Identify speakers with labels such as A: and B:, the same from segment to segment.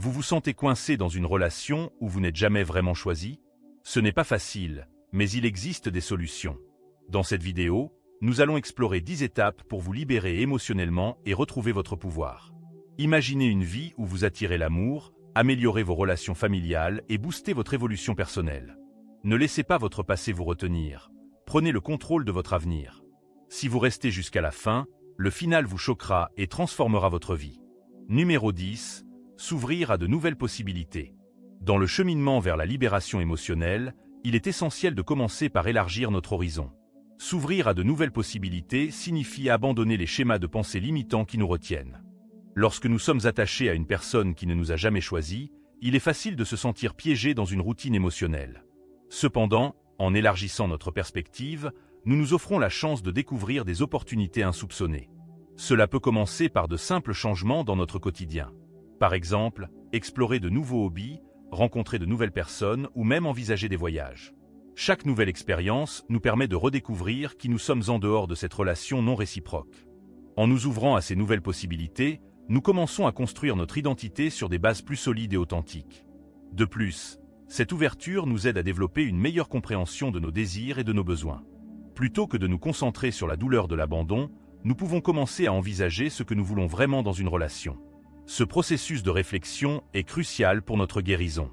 A: Vous vous sentez coincé dans une relation où vous n'êtes jamais vraiment choisi? Ce n'est pas facile, mais il existe des solutions. Dans cette vidéo, nous allons explorer 10 étapes pour vous libérer émotionnellement et retrouver votre pouvoir. Imaginez une vie où vous attirez l'amour, améliorez vos relations familiales et boostez votre évolution personnelle. Ne laissez pas votre passé vous retenir. Prenez le contrôle de votre avenir. Si vous restez jusqu'à la fin, le final vous choquera et transformera votre vie. Numéro 10. S'ouvrir à de nouvelles possibilités. Dans le cheminement vers la libération émotionnelle, il est essentiel de commencer par élargir notre horizon. S'ouvrir à de nouvelles possibilités signifie abandonner les schémas de pensée limitants qui nous retiennent. Lorsque nous sommes attachés à une personne qui ne nous a jamais choisis, il est facile de se sentir piégé dans une routine émotionnelle. Cependant, en élargissant notre perspective, nous nous offrons la chance de découvrir des opportunités insoupçonnées. Cela peut commencer par de simples changements dans notre quotidien. Par exemple, explorer de nouveaux hobbies, rencontrer de nouvelles personnes ou même envisager des voyages. Chaque nouvelle expérience nous permet de redécouvrir qui nous sommes en dehors de cette relation non réciproque. En nous ouvrant à ces nouvelles possibilités, nous commençons à construire notre identité sur des bases plus solides et authentiques. De plus, cette ouverture nous aide à développer une meilleure compréhension de nos désirs et de nos besoins. Plutôt que de nous concentrer sur la douleur de l'abandon, nous pouvons commencer à envisager ce que nous voulons vraiment dans une relation. Ce processus de réflexion est crucial pour notre guérison.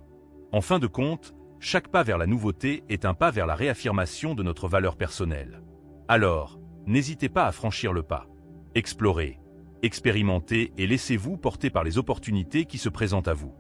A: En fin de compte, chaque pas vers la nouveauté est un pas vers la réaffirmation de notre valeur personnelle. Alors, n'hésitez pas à franchir le pas. Explorez, expérimentez et laissez-vous porter par les opportunités qui se présentent à vous.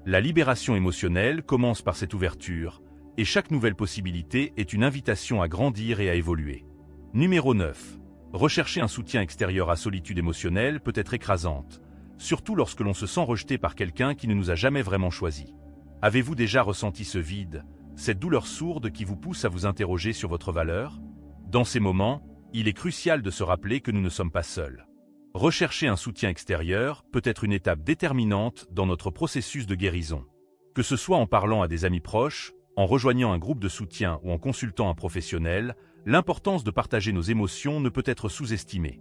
A: La libération émotionnelle commence par cette ouverture, et chaque nouvelle possibilité est une invitation à grandir et à évoluer. Numéro 9. Rechercher un soutien extérieur à solitude émotionnelle peut être écrasante, surtout lorsque l'on se sent rejeté par quelqu'un qui ne nous a jamais vraiment choisi. Avez-vous déjà ressenti ce vide, cette douleur sourde qui vous pousse à vous interroger sur votre valeur? Dans ces moments, il est crucial de se rappeler que nous ne sommes pas seuls. Rechercher un soutien extérieur peut être une étape déterminante dans notre processus de guérison. Que ce soit en parlant à des amis proches, en rejoignant un groupe de soutien ou en consultant un professionnel, l'importance de partager nos émotions ne peut être sous-estimée.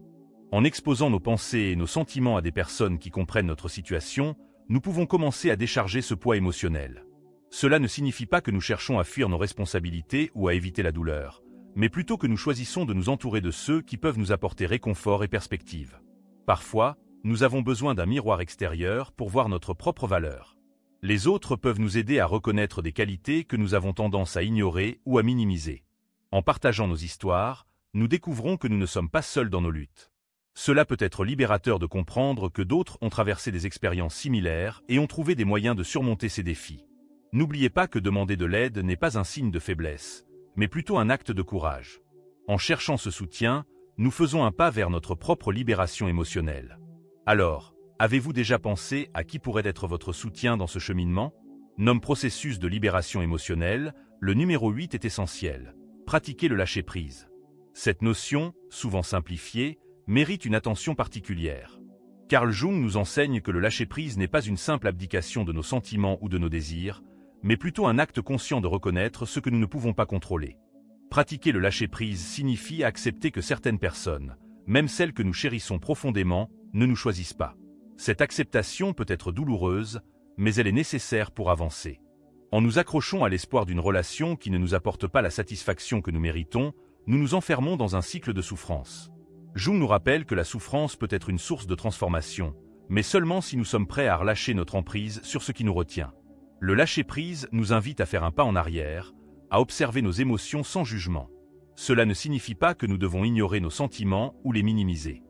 A: En exposant nos pensées et nos sentiments à des personnes qui comprennent notre situation, nous pouvons commencer à décharger ce poids émotionnel. Cela ne signifie pas que nous cherchons à fuir nos responsabilités ou à éviter la douleur, mais plutôt que nous choisissons de nous entourer de ceux qui peuvent nous apporter réconfort et perspective. Parfois, nous avons besoin d'un miroir extérieur pour voir notre propre valeur. Les autres peuvent nous aider à reconnaître des qualités que nous avons tendance à ignorer ou à minimiser. En partageant nos histoires, nous découvrons que nous ne sommes pas seuls dans nos luttes. Cela peut être libérateur de comprendre que d'autres ont traversé des expériences similaires et ont trouvé des moyens de surmonter ces défis. N'oubliez pas que demander de l'aide n'est pas un signe de faiblesse, mais plutôt un acte de courage. En cherchant ce soutien, nous faisons un pas vers notre propre libération émotionnelle. Alors, avez-vous déjà pensé à qui pourrait être votre soutien dans ce cheminement? Nomme processus de libération émotionnelle, le numéro 8 est essentiel. Pratiquez le lâcher-prise. Cette notion, souvent simplifiée, mérite une attention particulière. Carl Jung nous enseigne que le lâcher-prise n'est pas une simple abdication de nos sentiments ou de nos désirs, mais plutôt un acte conscient de reconnaître ce que nous ne pouvons pas contrôler. Pratiquer le lâcher-prise signifie accepter que certaines personnes, même celles que nous chérissons profondément, ne nous choisissent pas. Cette acceptation peut être douloureuse, mais elle est nécessaire pour avancer. En nous accrochant à l'espoir d'une relation qui ne nous apporte pas la satisfaction que nous méritons, nous nous enfermons dans un cycle de souffrance. Jung nous rappelle que la souffrance peut être une source de transformation, mais seulement si nous sommes prêts à relâcher notre emprise sur ce qui nous retient. Le lâcher-prise nous invite à faire un pas en arrière, à observer nos émotions sans jugement. Cela ne signifie pas que nous devons ignorer nos sentiments ou les minimiser.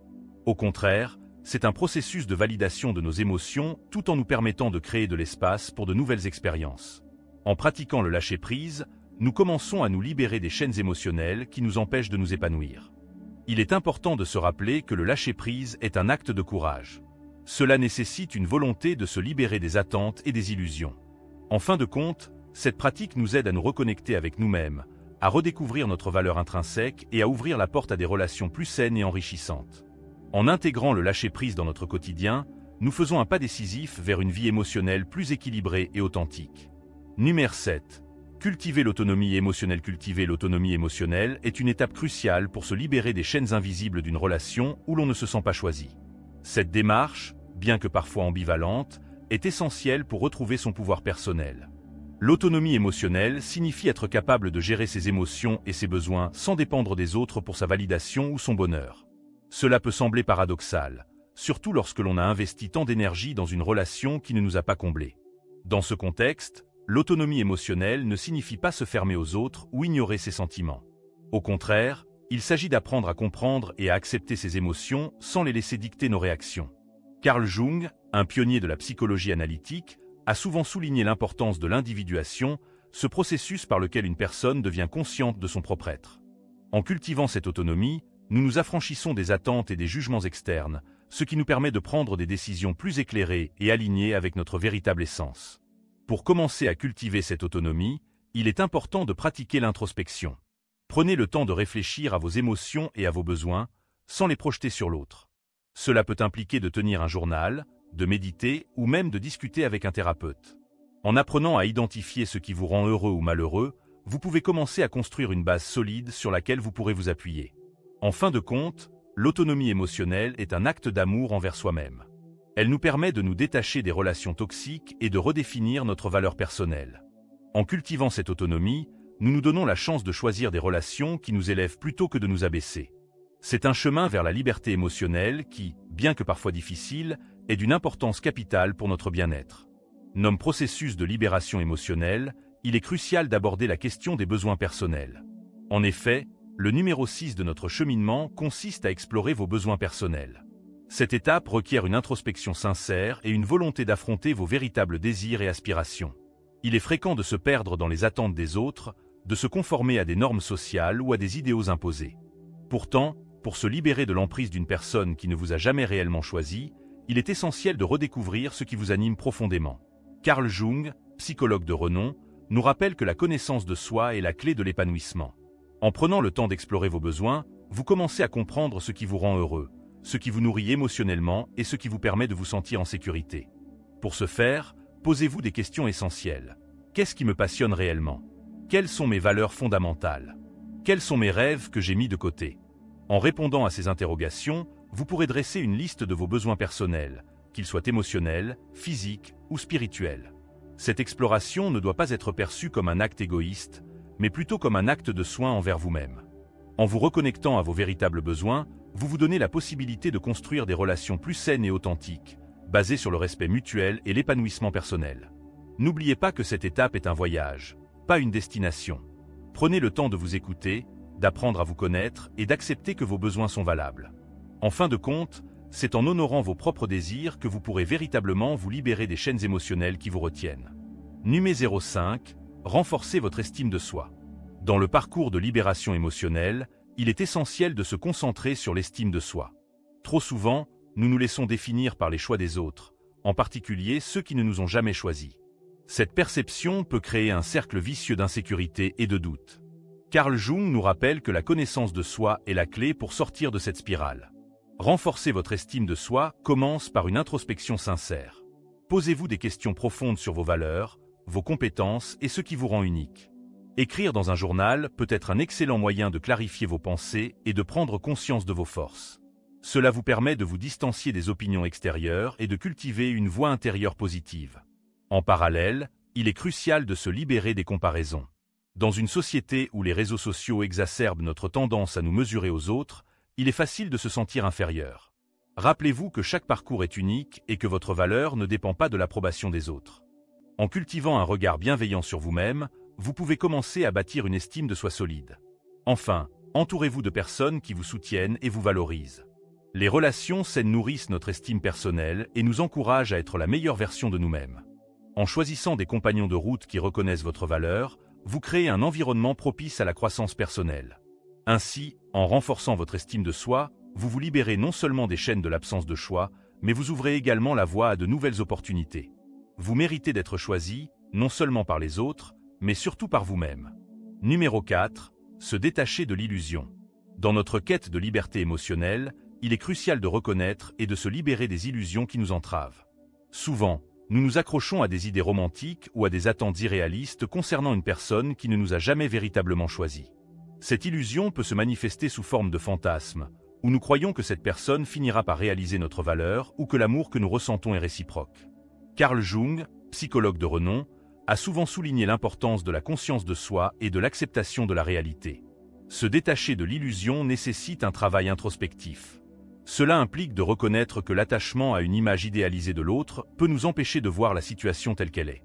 A: Au contraire, c'est un processus de validation de nos émotions tout en nous permettant de créer de l'espace pour de nouvelles expériences. En pratiquant le lâcher-prise, nous commençons à nous libérer des chaînes émotionnelles qui nous empêchent de nous épanouir. Il est important de se rappeler que le lâcher-prise est un acte de courage. Cela nécessite une volonté de se libérer des attentes et des illusions. En fin de compte, cette pratique nous aide à nous reconnecter avec nous-mêmes, à redécouvrir notre valeur intrinsèque et à ouvrir la porte à des relations plus saines et enrichissantes. En intégrant le lâcher-prise dans notre quotidien, nous faisons un pas décisif vers une vie émotionnelle plus équilibrée et authentique. Numéro 7. Cultiver l'autonomie émotionnelle. Cultiver l'autonomie émotionnelle est une étape cruciale pour se libérer des chaînes invisibles d'une relation où l'on ne se sent pas choisi. Cette démarche, bien que parfois ambivalente, est essentielle pour retrouver son pouvoir personnel. L'autonomie émotionnelle signifie être capable de gérer ses émotions et ses besoins sans dépendre des autres pour sa validation ou son bonheur. Cela peut sembler paradoxal, surtout lorsque l'on a investi tant d'énergie dans une relation qui ne nous a pas comblés. Dans ce contexte, l'autonomie émotionnelle ne signifie pas se fermer aux autres ou ignorer ses sentiments. Au contraire, il s'agit d'apprendre à comprendre et à accepter ses émotions sans les laisser dicter nos réactions. Carl Jung, un pionnier de la psychologie analytique, a souvent souligné l'importance de l'individuation, ce processus par lequel une personne devient consciente de son propre être. En cultivant cette autonomie, nous nous affranchissons des attentes et des jugements externes, ce qui nous permet de prendre des décisions plus éclairées et alignées avec notre véritable essence. Pour commencer à cultiver cette autonomie, il est important de pratiquer l'introspection. Prenez le temps de réfléchir à vos émotions et à vos besoins, sans les projeter sur l'autre. Cela peut impliquer de tenir un journal, de méditer ou même de discuter avec un thérapeute. En apprenant à identifier ce qui vous rend heureux ou malheureux, vous pouvez commencer à construire une base solide sur laquelle vous pourrez vous appuyer. En fin de compte, l'autonomie émotionnelle est un acte d'amour envers soi-même. Elle nous permet de nous détacher des relations toxiques et de redéfinir notre valeur personnelle. En cultivant cette autonomie, nous nous donnons la chance de choisir des relations qui nous élèvent plutôt que de nous abaisser. C'est un chemin vers la liberté émotionnelle qui, bien que parfois difficile, est d'une importance capitale pour notre bien-être. Nomme processus de libération émotionnelle, il est crucial d'aborder la question des besoins personnels. En effet, le numéro 6 de notre cheminement consiste à explorer vos besoins personnels. Cette étape requiert une introspection sincère et une volonté d'affronter vos véritables désirs et aspirations. Il est fréquent de se perdre dans les attentes des autres, de se conformer à des normes sociales ou à des idéaux imposés. Pourtant, pour se libérer de l'emprise d'une personne qui ne vous a jamais réellement choisi, il est essentiel de redécouvrir ce qui vous anime profondément. Carl Jung, psychologue de renom, nous rappelle que la connaissance de soi est la clé de l'épanouissement. En prenant le temps d'explorer vos besoins, vous commencez à comprendre ce qui vous rend heureux, ce qui vous nourrit émotionnellement et ce qui vous permet de vous sentir en sécurité. Pour ce faire, posez-vous des questions essentielles. Qu'est-ce qui me passionne réellement? Quelles sont mes valeurs fondamentales? Quels sont mes rêves que j'ai mis de côté? En répondant à ces interrogations, vous pourrez dresser une liste de vos besoins personnels, qu'ils soient émotionnels, physiques ou spirituels. Cette exploration ne doit pas être perçue comme un acte égoïste, mais plutôt comme un acte de soin envers vous-même. En vous reconnectant à vos véritables besoins, vous vous donnez la possibilité de construire des relations plus saines et authentiques, basées sur le respect mutuel et l'épanouissement personnel. N'oubliez pas que cette étape est un voyage, pas une destination. Prenez le temps de vous écouter, d'apprendre à vous connaître et d'accepter que vos besoins sont valables. En fin de compte, c'est en honorant vos propres désirs que vous pourrez véritablement vous libérer des chaînes émotionnelles qui vous retiennent. Numéro 5. Renforcez votre estime de soi. Dans le parcours de libération émotionnelle, il est essentiel de se concentrer sur l'estime de soi. Trop souvent, nous nous laissons définir par les choix des autres, en particulier ceux qui ne nous ont jamais choisis. Cette perception peut créer un cercle vicieux d'insécurité et de doute. Carl Jung nous rappelle que la connaissance de soi est la clé pour sortir de cette spirale. Renforcer votre estime de soi commence par une introspection sincère. Posez-vous des questions profondes sur vos valeurs, vos compétences et ce qui vous rend unique. Écrire dans un journal peut être un excellent moyen de clarifier vos pensées et de prendre conscience de vos forces. Cela vous permet de vous distancier des opinions extérieures et de cultiver une voix intérieure positive. En parallèle, il est crucial de se libérer des comparaisons. Dans une société où les réseaux sociaux exacerbent notre tendance à nous mesurer aux autres, il est facile de se sentir inférieur. Rappelez-vous que chaque parcours est unique et que votre valeur ne dépend pas de l'approbation des autres. En cultivant un regard bienveillant sur vous-même, vous pouvez commencer à bâtir une estime de soi solide. Enfin, entourez-vous de personnes qui vous soutiennent et vous valorisent. Les relations saines nourrissent notre estime personnelle et nous encouragent à être la meilleure version de nous-mêmes. En choisissant des compagnons de route qui reconnaissent votre valeur, vous créez un environnement propice à la croissance personnelle. Ainsi, en renforçant votre estime de soi, vous vous libérez non seulement des chaînes de l'absence de choix, mais vous ouvrez également la voie à de nouvelles opportunités. Vous méritez d'être choisi, non seulement par les autres, mais surtout par vous-même. Numéro 4. Se détacher de l'illusion. Dans notre quête de liberté émotionnelle, il est crucial de reconnaître et de se libérer des illusions qui nous entravent. Souvent, nous nous accrochons à des idées romantiques ou à des attentes irréalistes concernant une personne qui ne nous a jamais véritablement choisis. Cette illusion peut se manifester sous forme de fantasme, où nous croyons que cette personne finira par réaliser notre valeur ou que l'amour que nous ressentons est réciproque. Carl Jung, psychologue de renom, a souvent souligné l'importance de la conscience de soi et de l'acceptation de la réalité. Se détacher de l'illusion nécessite un travail introspectif. Cela implique de reconnaître que l'attachement à une image idéalisée de l'autre peut nous empêcher de voir la situation telle qu'elle est.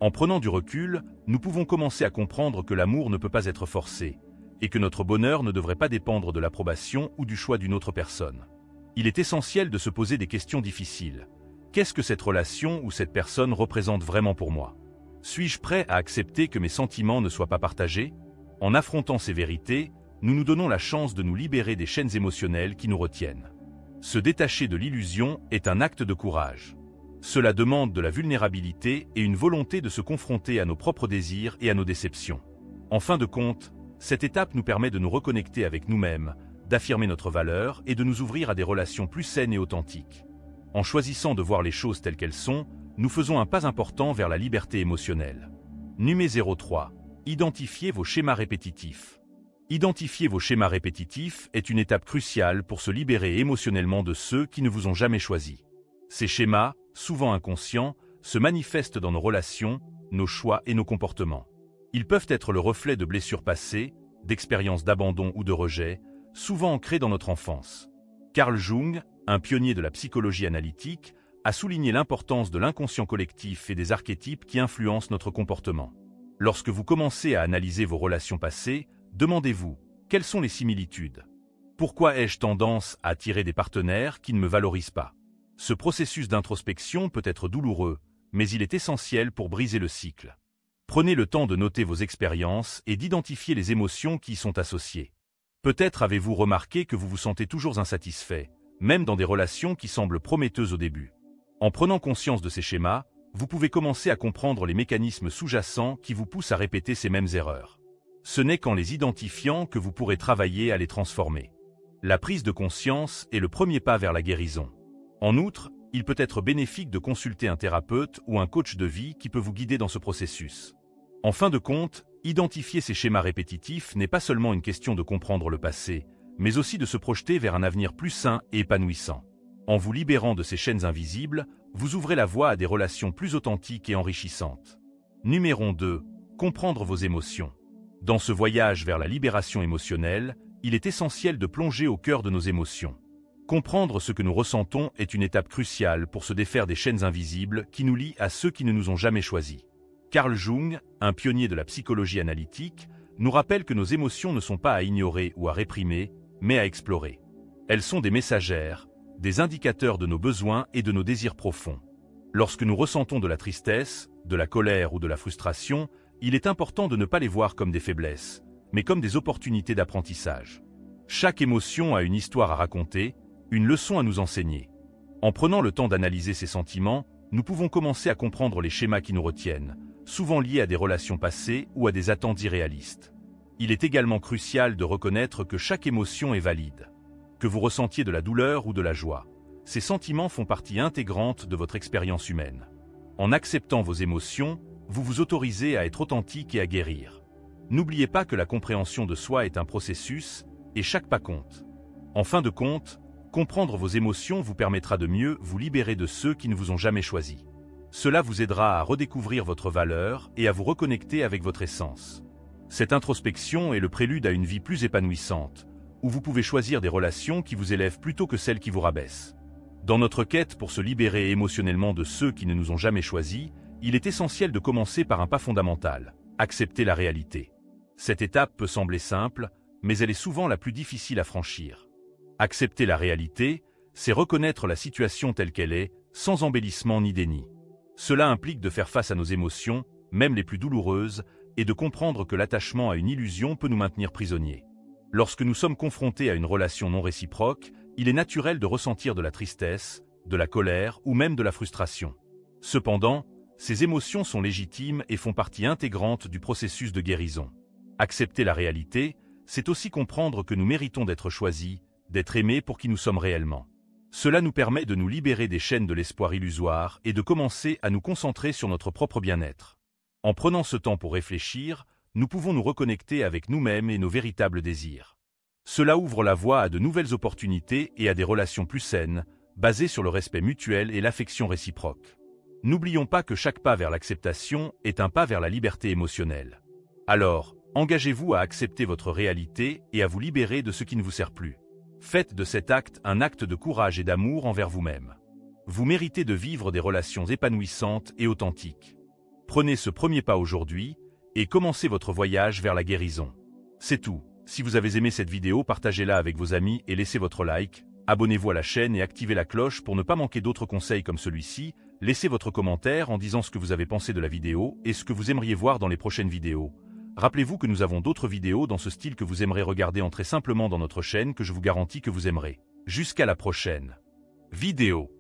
A: En prenant du recul, nous pouvons commencer à comprendre que l'amour ne peut pas être forcé, et que notre bonheur ne devrait pas dépendre de l'approbation ou du choix d'une autre personne. Il est essentiel de se poser des questions difficiles. Qu'est-ce que cette relation ou cette personne représente vraiment pour moi? Suis-je prêt à accepter que mes sentiments ne soient pas partagés? En affrontant ces vérités, nous nous donnons la chance de nous libérer des chaînes émotionnelles qui nous retiennent. Se détacher de l'illusion est un acte de courage. Cela demande de la vulnérabilité et une volonté de se confronter à nos propres désirs et à nos déceptions. En fin de compte, cette étape nous permet de nous reconnecter avec nous-mêmes, d'affirmer notre valeur et de nous ouvrir à des relations plus saines et authentiques. En choisissant de voir les choses telles qu'elles sont, nous faisons un pas important vers la liberté émotionnelle. Numéro 3. Identifiez vos schémas répétitifs. Identifier vos schémas répétitifs est une étape cruciale pour se libérer émotionnellement de ceux qui ne vous ont jamais choisi. Ces schémas, souvent inconscients, se manifestent dans nos relations, nos choix et nos comportements. Ils peuvent être le reflet de blessures passées, d'expériences d'abandon ou de rejet, souvent ancrées dans notre enfance. Carl Jung, un pionnier de la psychologie analytique, a souligné l'importance de l'inconscient collectif et des archétypes qui influencent notre comportement. Lorsque vous commencez à analyser vos relations passées, demandez-vous, quelles sont les similitudes? Pourquoi ai-je tendance à attirer des partenaires qui ne me valorisent pas? Ce processus d'introspection peut être douloureux, mais il est essentiel pour briser le cycle. Prenez le temps de noter vos expériences et d'identifier les émotions qui y sont associées. Peut-être avez-vous remarqué que vous vous sentez toujours insatisfait, même dans des relations qui semblent prometteuses au début. En prenant conscience de ces schémas, vous pouvez commencer à comprendre les mécanismes sous-jacents qui vous poussent à répéter ces mêmes erreurs. Ce n'est qu'en les identifiant que vous pourrez travailler à les transformer. La prise de conscience est le premier pas vers la guérison. En outre, il peut être bénéfique de consulter un thérapeute ou un coach de vie qui peut vous guider dans ce processus. En fin de compte, identifier ces schémas répétitifs n'est pas seulement une question de comprendre le passé, mais aussi de se projeter vers un avenir plus sain et épanouissant. En vous libérant de ces chaînes invisibles, vous ouvrez la voie à des relations plus authentiques et enrichissantes. Numéro 2. Comprendre vos émotions. Dans ce voyage vers la libération émotionnelle, il est essentiel de plonger au cœur de nos émotions. Comprendre ce que nous ressentons est une étape cruciale pour se défaire des chaînes invisibles qui nous lient à ceux qui ne nous ont jamais choisis. Carl Jung, un pionnier de la psychologie analytique, nous rappelle que nos émotions ne sont pas à ignorer ou à réprimer, mais à explorer. Elles sont des messagères, des indicateurs de nos besoins et de nos désirs profonds. Lorsque nous ressentons de la tristesse, de la colère ou de la frustration, il est important de ne pas les voir comme des faiblesses, mais comme des opportunités d'apprentissage. Chaque émotion a une histoire à raconter, une leçon à nous enseigner. En prenant le temps d'analyser ces sentiments, nous pouvons commencer à comprendre les schémas qui nous retiennent, souvent liés à des relations passées ou à des attentes irréalistes. Il est également crucial de reconnaître que chaque émotion est valide. Que vous ressentiez de la douleur ou de la joie, ces sentiments font partie intégrante de votre expérience humaine. En acceptant vos émotions, vous vous autorisez à être authentique et à guérir. N'oubliez pas que la compréhension de soi est un processus, et chaque pas compte. En fin de compte, comprendre vos émotions vous permettra de mieux vous libérer de ceux qui ne vous ont jamais choisi. Cela vous aidera à redécouvrir votre valeur et à vous reconnecter avec votre essence. Cette introspection est le prélude à une vie plus épanouissante, où vous pouvez choisir des relations qui vous élèvent plutôt que celles qui vous rabaissent. Dans notre quête pour se libérer émotionnellement de ceux qui ne nous ont jamais choisis, il est essentiel de commencer par un pas fondamental, accepter la réalité. Cette étape peut sembler simple, mais elle est souvent la plus difficile à franchir. Accepter la réalité, c'est reconnaître la situation telle qu'elle est, sans embellissement ni déni. Cela implique de faire face à nos émotions, même les plus douloureuses, et de comprendre que l'attachement à une illusion peut nous maintenir prisonniers. Lorsque nous sommes confrontés à une relation non réciproque, il est naturel de ressentir de la tristesse, de la colère ou même de la frustration. Cependant, ces émotions sont légitimes et font partie intégrante du processus de guérison. Accepter la réalité, c'est aussi comprendre que nous méritons d'être choisis, d'être aimés pour qui nous sommes réellement. Cela nous permet de nous libérer des chaînes de l'espoir illusoire et de commencer à nous concentrer sur notre propre bien-être. En prenant ce temps pour réfléchir, nous pouvons nous reconnecter avec nous-mêmes et nos véritables désirs. Cela ouvre la voie à de nouvelles opportunités et à des relations plus saines, basées sur le respect mutuel et l'affection réciproque. N'oublions pas que chaque pas vers l'acceptation est un pas vers la liberté émotionnelle. Alors, engagez-vous à accepter votre réalité et à vous libérer de ce qui ne vous sert plus. Faites de cet acte un acte de courage et d'amour envers vous-même. Vous méritez de vivre des relations épanouissantes et authentiques. Prenez ce premier pas aujourd'hui et commencez votre voyage vers la guérison. C'est tout. Si vous avez aimé cette vidéo, partagez-la avec vos amis et laissez votre like. Abonnez-vous à la chaîne et activez la cloche pour ne pas manquer d'autres conseils comme celui-ci. Laissez votre commentaire en disant ce que vous avez pensé de la vidéo et ce que vous aimeriez voir dans les prochaines vidéos. Rappelez-vous que nous avons d'autres vidéos dans ce style que vous aimerez regarder. Entrez simplement dans notre chaîne que je vous garantis que vous aimerez. Jusqu'à la prochaine vidéo.